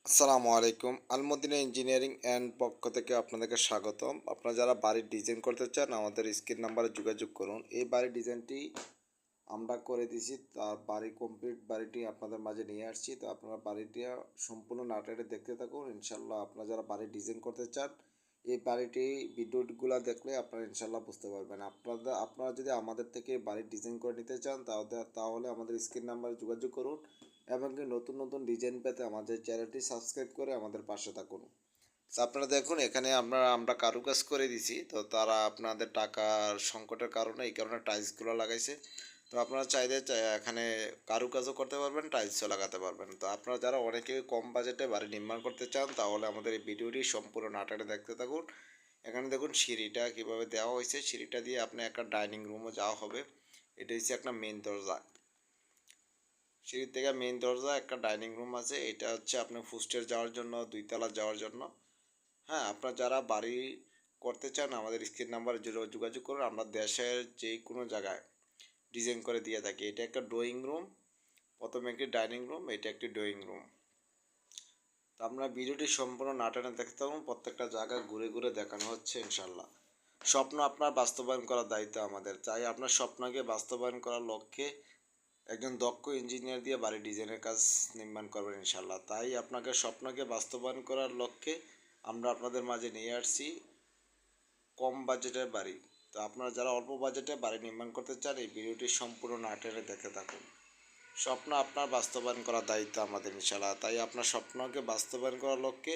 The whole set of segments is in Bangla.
আসসালামু আলাইকুম। আলমদিনা ইঞ্জিনিয়ারিং অ্যান্ড পক্ষ থেকে আপনাদেরকে স্বাগতম। আপনারা যারা বাড়ির ডিজাইন করতে চান আমাদের স্ক্রিন নাম্বারে যোগাযোগ করুন। এই বাড়ির ডিজাইনটি আমরা করে দিয়েছি, তার বাড়ি কমপ্লিট বাড়িটি আপনাদের মাঝে নিয়ে আসছি। তো আপনারা বাড়িটি সম্পূর্ণ নাটারে দেখতে থাকুন। ইনশাল্লাহ আপনারা যারা বাড়ির ডিজাইন করতে চান এই বাড়িটি ভিডিওগুলো দেখলে আপনারা ইনশাল্লাহ বুঝতে পারবেন। আপনারা যদি আমাদের থেকে বাড়ির ডিজাইন করে নিতে চান তাহলে আমাদের স্ক্রিন নাম্বারে যোগাযোগ করুন এবং কি নতুন নতুন ডিজাইন পেতে আমাদের চ্যানেলটি সাবস্ক্রাইব করে আমাদের পাশে থাকুন। তো আপনারা দেখুন এখানে আমরা কারুকাজ করে দিছি, তো তারা আপনাদের টাকার সংকটের কারণে এই কারণে টাইলসগুলো লাগাইছে। তো আপনারা চাইলে এখানে কারুকাজও করতে পারবেন, টাইলসও লাগাতে পারবেন। তো আপনারা যারা অনেকে কম বাজেটে বাড়ি নির্মাণ করতে চান তাহলে আমাদের এই ভিডিওটি সম্পূর্ণ নাটকে দেখতে থাকুন। এখানে দেখুন সিঁড়িটা কীভাবে দেওয়া হয়েছে, সিঁড়িটা দিয়ে আপনি একটা ডাইনিং রুমও যাওয়া হবে। এটা হচ্ছে একটা মেন দরজা, সিঁড়ি থেকে মেইন দরজা একটা ডাইনিং রুম আছে। এটা হচ্ছে আপনার ফুস্টের যাওয়ার জন্য, দুইতলা যাওয়ার জন্য। হ্যাঁ, আপনারা যারা বাড়ি করতে চান আমাদের স্ক্রিন নাম্বারে যোগাযোগ করুন। আমরা দেশের যে কোনো জায়গায় ডিজাইন করে দিয়ে থাকি। এটা একটা ড্রয়িং রুম, প্রথমে একটি ডাইনিং রুম, এটা একটি ড্রয়িং রুম। তো আপনারা ভিডিওটি সম্পূর্ণ নাটানা দেখতে থাকুন, প্রত্যেকটা জায়গা ঘুরে ঘুরে দেখানো হচ্ছে ইনশাল্লাহ। স্বপ্ন আপনার বাস্তবায়ন করার দায়িত্ব আমাদের। চাই আপনার স্বপ্নকে বাস্তবায়ন করার লক্ষ্যে একজন দক্ষ ইঞ্জিনিয়ার দিয়ে বাড়ি ডিজাইনের কাজ নির্মাণ করবেন ইনশাল্লাহ। তাই আপনাকে স্বপ্নকে বাস্তবায়ন করার লক্ষ্যে আমরা আপনাদের মাঝে নিয়ে আসছি কম বাজেটের বাড়ি। তো আপনারা যারা অল্প বাজেটে বাড়ি নির্মাণ করতে চান এই ভিডিওটি সম্পূর্ণ না টেনে দেখে থাকুন। স্বপ্ন আপনার বাস্তবায়ন করার দায়িত্ব আমাদের ইনশাল্লাহ। তাই আপনার স্বপ্নকে বাস্তবায়ন করার লক্ষ্যে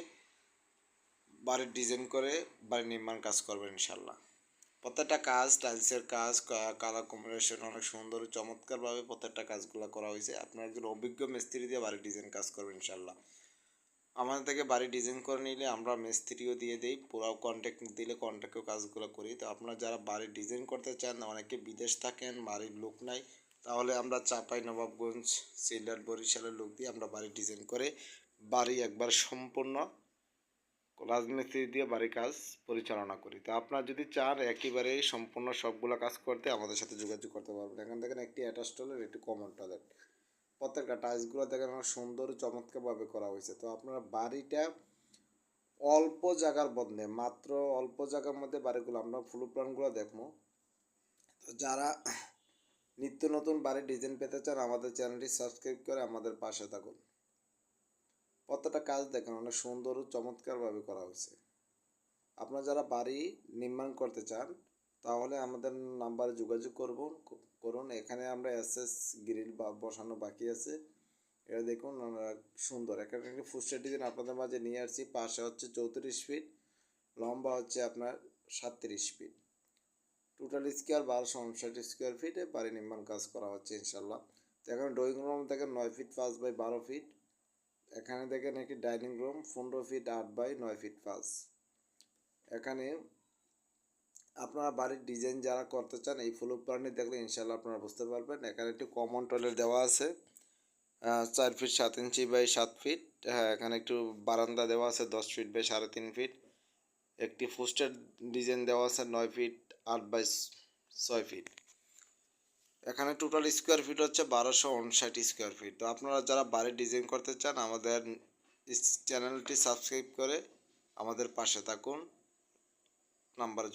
বাড়ির ডিজাইন করে বাড়ি নির্মাণ কাজ করবেন ইনশাল্লাহ। প্রত্যেকটা কাজ টাইলসের কাজ, কালার কম্বিনেশন অনেক সুন্দর চমৎকারভাবে প্রত্যেকটা কাজগুলো করা হয়েছে। আপনার একজন অভিজ্ঞ মিস্ত্রি দিয়ে বাড়ির ডিজাইন কাজ করবেন ইনশাল্লাহ। আমাদের থেকে বাড়ি ডিজাইন করে নিলে আমরা মিস্ত্রিও দিয়ে দিই, পুরো কন্ট্যাক্ট দিলে কন্ট্যাক্টেও কাজগুলো করি। তো আপনারা যারা বাড়ির ডিজাইন করতে চান, অনেকে বিদেশ থাকেন, বাড়ির লোক নাই, তাহলে আমরা চাপাই নবাবগঞ্জ, সিলেট, বরিশালের লোক দিয়ে আমরা বাড়ির ডিজাইন করে বাড়ি একবার সম্পূর্ণ রাজমিস্ত্রি দিয়ে বাড়ির কাজ পরিচালনা করি। তো আপনারা যদি চান একেবারেই সম্পূর্ণ সবগুলো কাজ করতে আমাদের সাথে যোগাযোগ করতে পারবেন। এখানে দেখেন একটি অ্যাটাচ টয়লেট, একটি কমন টয়লেট। প্রত্যেকটা টাইলসগুলো দেখেন আমার সুন্দর চমৎকারভাবে করা হয়েছে। তো আপনারা বাড়িটা অল্প জায়গার বদলে মাত্র অল্প জায়গার মধ্যে বাড়িগুলো আমরা ফুল প্ল্যানগুলো দেখবো। তো যারা নিত্য নতুন বাড়ির ডিজাইন পেতে চান আমাদের চ্যানেলটি সাবস্ক্রাইব করে আমাদের পাশে থাকুন। প্রত্যেকটা কাজ দেখেন অনেক সুন্দর ও চমৎকারভাবে করা হয়েছে। আপনারা যারা বাড়ি নির্মাণ করতে চান তাহলে আমাদের নাম্বারে যোগাযোগ করুন। এখানে আমরা এসএস গ্রিল বসানো বাকি আছে। এটা দেখুন সুন্দর এখানে একটি ফুস্টের ডিজাইন আপনাদের মাঝে নিয়ে আসছি। পাশে হচ্ছে 34 ফিট, লম্বা হচ্ছে আপনার 37 ফিট, টোটাল স্কোয়ার 1259 স্কোয়ার ফিটে বাড়ি নির্মাণ কাজ করা হচ্ছে ইনশাল্লাহ। তো এখানে ড্রয়িং রুম দেখেন 9 ফিট 5 বাই 12 ফিট। এখানে দেখেন একটি dining room 15 feet 8 by 9 feet 5। এখানে আপনারা বাড়ির ডিজাইন যারা করতে চান এই ফ্লোর প্ল্যানটি দেখলে ইনশাল্লাহ আপনারা বুঝতে পারবেন। এখানে একটি কমন টয়লেট দেওয়া আছে 4 ফিট 7 ইঞ্চি বাই 7 ফিট। হ্যাঁ, এখানে একটু বারান্দা দেওয়া আছে 10 ফিট বাই 3.5 ফিট। একটি ফুস্টের ডিজাইন দেওয়া আছে 9 ফিট 8 বাই 6 ফিট। এখানে টোটাল স্কোয়ার ফিট হচ্ছে 1259 স্কোয়ার ফিট। তো আপনারা যারা বাড়ির ডিজাইন করতে চান আমাদের চ্যানেলটি সাবস্ক্রাইব করে আমাদের পাশে থাকুন, নাম্বারে যোগাযোগ